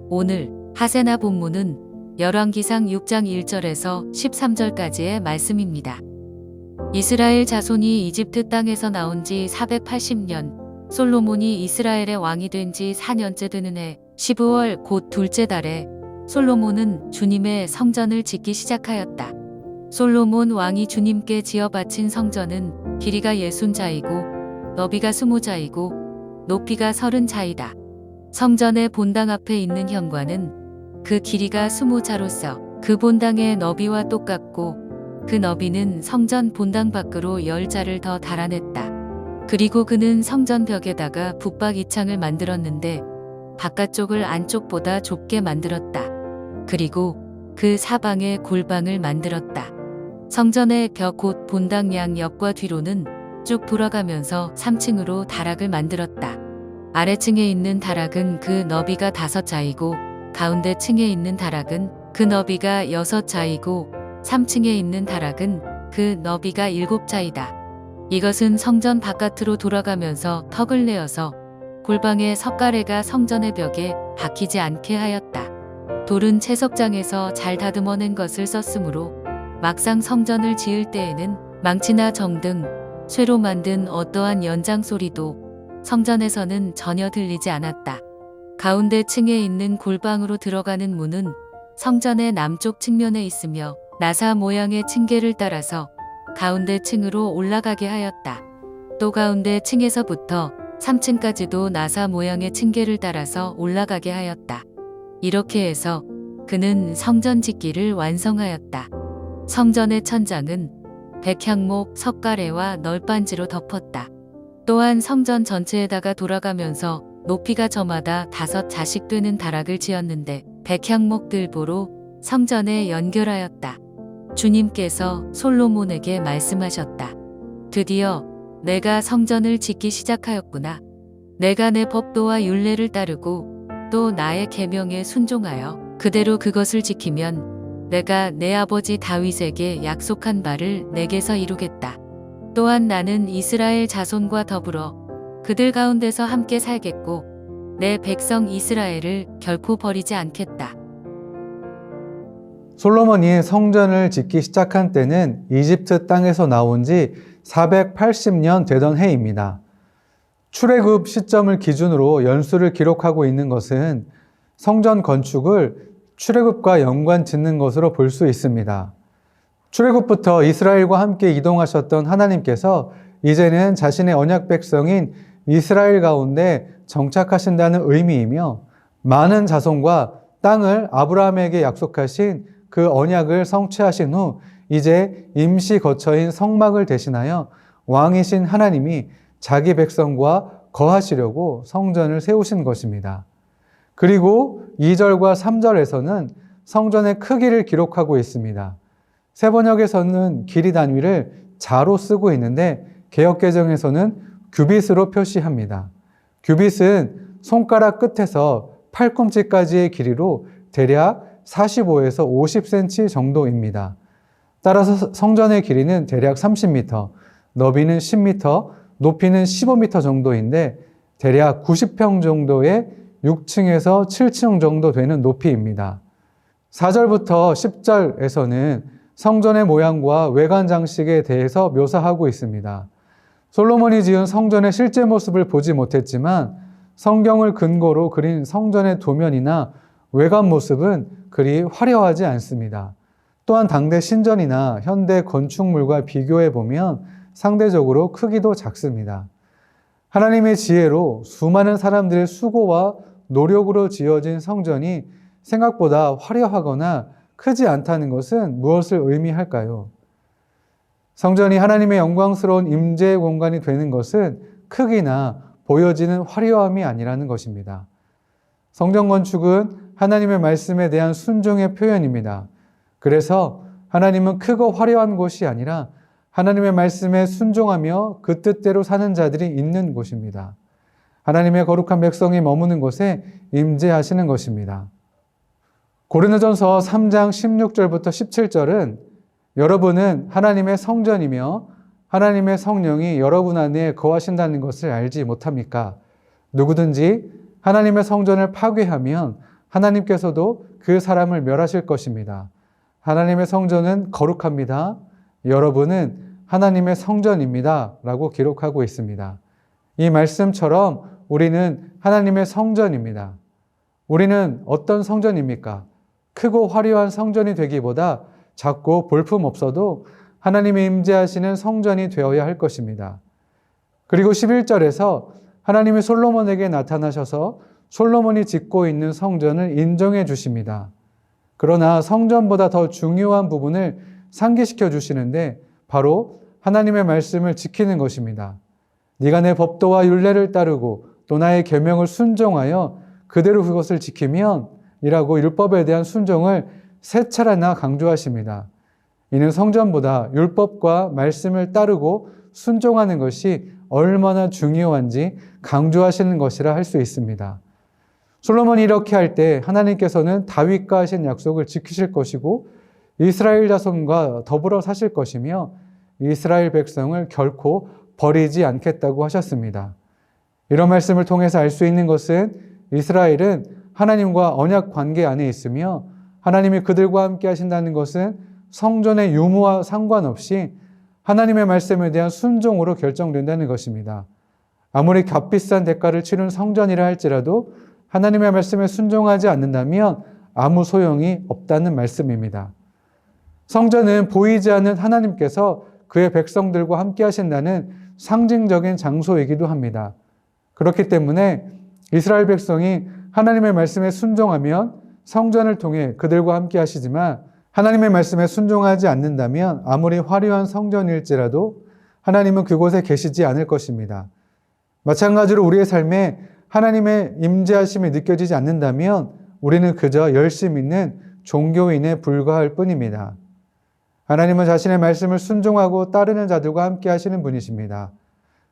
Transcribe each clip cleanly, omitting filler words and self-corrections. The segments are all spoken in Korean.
오늘 하세나 본문은 열왕기상 6장 1절에서 13절까지의 말씀입니다. 이스라엘 자손이 이집트 땅에서 나온 지 480년, 솔로몬이 이스라엘의 왕이 된 지 4년째 되는 해 12월 곧 둘째 달에 솔로몬은 주님의 성전을 짓기 시작하였다. 솔로몬 왕이 주님께 지어 바친 성전은 길이가 60자이고 너비가 20자이고 높이가 30자이다. 성전의 본당 앞에 있는 현관은 그 길이가 20자로서 그 본당의 너비와 똑같고 그 너비는 성전 본당 밖으로 10자를 더 달아냈다. 그리고 그는 성전 벽에다가 붙박 이창을 만들었는데 바깥쪽을 안쪽보다 좁게 만들었다. 그리고 그 사방에 골방을 만들었다. 성전의 벽 곧 본당 양 옆과 뒤로는 쭉 돌아가면서 3층으로 다락을 만들었다. 아래층에 있는 다락은 그 너비가 5자이고 가운데 층에 있는 다락은 그 너비가 6자이고 3층에 있는 다락은 그 너비가 7자이다. 이것은 성전 바깥으로 돌아가면서 턱을 내어서 골방의 석가래가 성전의 벽에 박히지 않게 하였다. 돌은 채석장에서 잘 다듬어낸 것을 썼으므로 막상 성전을 지을 때에는 망치나 정 등 쇠로 만든 어떠한 연장 소리도 성전에서는 전혀 들리지 않았다. 가운데 층에 있는 골방으로 들어가는 문은 성전의 남쪽 측면에 있으며 나사 모양의 층계를 따라서 가운데 층으로 올라가게 하였다. 또 가운데 층에서부터 3층까지도 나사 모양의 층계를 따라서 올라가게 하였다. 이렇게 해서 그는 성전 짓기를 완성하였다. 성전의 천장은 백향목, 석가래와 널빤지로 덮었다. 또한 성전 전체에다가 돌아가면서 높이가 저마다 5자씩 되는 다락을 지었는데 백향목 들보로 성전에 연결하였다. 주님께서 솔로몬에게 말씀하셨다. 드디어 내가 성전을 짓기 시작하였구나. 내가 내 법도와 율례를 따르고 또 나의 계명에 순종하여 그대로 그것을 지키면 내가 내 아버지 다윗에게 약속한 바를 내게서 이루겠다. 또한 나는 이스라엘 자손과 더불어 그들 가운데서 함께 살겠고 내 백성 이스라엘을 결코 버리지 않겠다. 솔로몬이 성전을 짓기 시작한 때는 이집트 땅에서 나온 지 480년 되던 해입니다. 출애굽 시점을 기준으로 연수를 기록하고 있는 것은 성전 건축을 출애굽과 연관 짓는 것으로 볼 수 있습니다. 출애굽부터 이스라엘과 함께 이동하셨던 하나님께서 이제는 자신의 언약 백성인 이스라엘 가운데 정착하신다는 의미이며 많은 자손과 땅을 아브라함에게 약속하신 그 언약을 성취하신 후 이제 임시 거처인 성막을 대신하여 왕이신 하나님이 자기 백성과 거하시려고 성전을 세우신 것입니다. 그리고 2절과 3절에서는 성전의 크기를 기록하고 있습니다. 세번역에서는 길이 단위를 자로 쓰고 있는데 개역개정에서는 규빗으로 표시합니다. 규빗은 손가락 끝에서 팔꿈치까지의 길이로 대략 45에서 50cm 정도입니다. 따라서 성전의 길이는 대략 30m, 너비는 10m, 높이는 15m 정도인데 대략 90평 정도의 6층에서 7층 정도 되는 높이입니다. 4절부터 10절에서는 성전의 모양과 외관 장식에 대해서 묘사하고 있습니다. 솔로몬이 지은 성전의 실제 모습을 보지 못했지만 성경을 근거로 그린 성전의 도면이나 외관 모습은 그리 화려하지 않습니다. 또한 당대 신전이나 현대 건축물과 비교해 보면 상대적으로 크기도 작습니다. 하나님의 지혜로 수많은 사람들의 수고와 노력으로 지어진 성전이 생각보다 화려하거나 크지 않다는 것은 무엇을 의미할까요? 성전이 하나님의 영광스러운 임재 공간이 되는 것은 크기나 보여지는 화려함이 아니라는 것입니다. 성전 건축은 하나님의 말씀에 대한 순종의 표현입니다. 그래서 하나님은 크고 화려한 곳이 아니라 하나님의 말씀에 순종하며 그 뜻대로 사는 자들이 있는 곳입니다. 하나님의 거룩한 백성이 머무는 곳에 임재하시는 것입니다. 고린도전서 3장 16절부터 17절은 여러분은 하나님의 성전이며 하나님의 성령이 여러분 안에 거하신다는 것을 알지 못합니까? 누구든지 하나님의 성전을 파괴하면 하나님께서도 그 사람을 멸하실 것입니다. 하나님의 성전은 거룩합니다. 여러분은 하나님의 성전입니다. 라고 기록하고 있습니다. 이 말씀처럼 우리는 하나님의 성전입니다. 우리는 어떤 성전입니까? 크고 화려한 성전이 되기보다 작고 볼품 없어도 하나님의 임재하시는 성전이 되어야 할 것입니다. 그리고 11절에서 하나님이 솔로몬에게 나타나셔서 솔로몬이 짓고 있는 성전을 인정해 주십니다. 그러나 성전보다 더 중요한 부분을 상기시켜 주시는데 바로 하나님의 말씀을 지키는 것입니다. 네가 내 법도와 율례를 따르고 또 나의 계명을 순종하여 그대로 그것을 지키면 이라고 율법에 대한 순종을 세 차례나 강조하십니다. 이는 성전보다 율법과 말씀을 따르고 순종하는 것이 얼마나 중요한지 강조하시는 것이라 할 수 있습니다. 솔로몬이 이렇게 할 때 하나님께서는 다윗과 하신 약속을 지키실 것이고 이스라엘 자손과 더불어 사실 것이며 이스라엘 백성을 결코 버리지 않겠다고 하셨습니다. 이런 말씀을 통해서 알 수 있는 것은 이스라엘은 하나님과 언약 관계 안에 있으며 하나님이 그들과 함께 하신다는 것은 성전의 유무와 상관없이 하나님의 말씀에 대한 순종으로 결정된다는 것입니다. 아무리 값비싼 대가를 치른 성전이라 할지라도 하나님의 말씀에 순종하지 않는다면 아무 소용이 없다는 말씀입니다. 성전은 보이지 않는 하나님께서 그의 백성들과 함께 하신다는 상징적인 장소이기도 합니다. 그렇기 때문에 이스라엘 백성이 하나님의 말씀에 순종하면 성전을 통해 그들과 함께 하시지만 하나님의 말씀에 순종하지 않는다면 아무리 화려한 성전일지라도 하나님은 그곳에 계시지 않을 것입니다. 마찬가지로 우리의 삶에 하나님의 임재하심이 느껴지지 않는다면 우리는 그저 열심 있는 종교인에 불과할 뿐입니다. 하나님은 자신의 말씀을 순종하고 따르는 자들과 함께 하시는 분이십니다.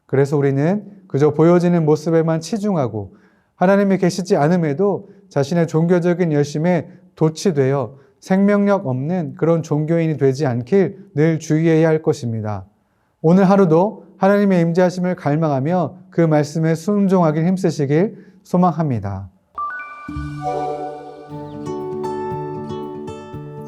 그래서 우리는 그저 보여지는 모습에만 치중하고 하나님이 계시지 않음에도 자신의 종교적인 열심에 도취되어 생명력 없는 그런 종교인이 되지 않길 늘 주의해야 할 것입니다. 오늘 하루도 하나님의 임재하심을 갈망하며 그 말씀에 순종하길 힘쓰시길 소망합니다.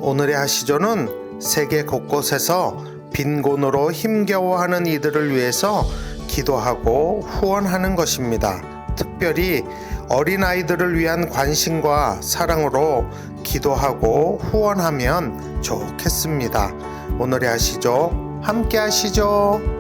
오늘의 하시조는 세계 곳곳에서 빈곤으로 힘겨워하는 이들을 위해서 기도하고 후원하는 것입니다. 특별히 어린아이들을 위한 관심과 사랑으로 기도하고 후원하면 좋겠습니다. 오늘의 하시조 함께 하시죠.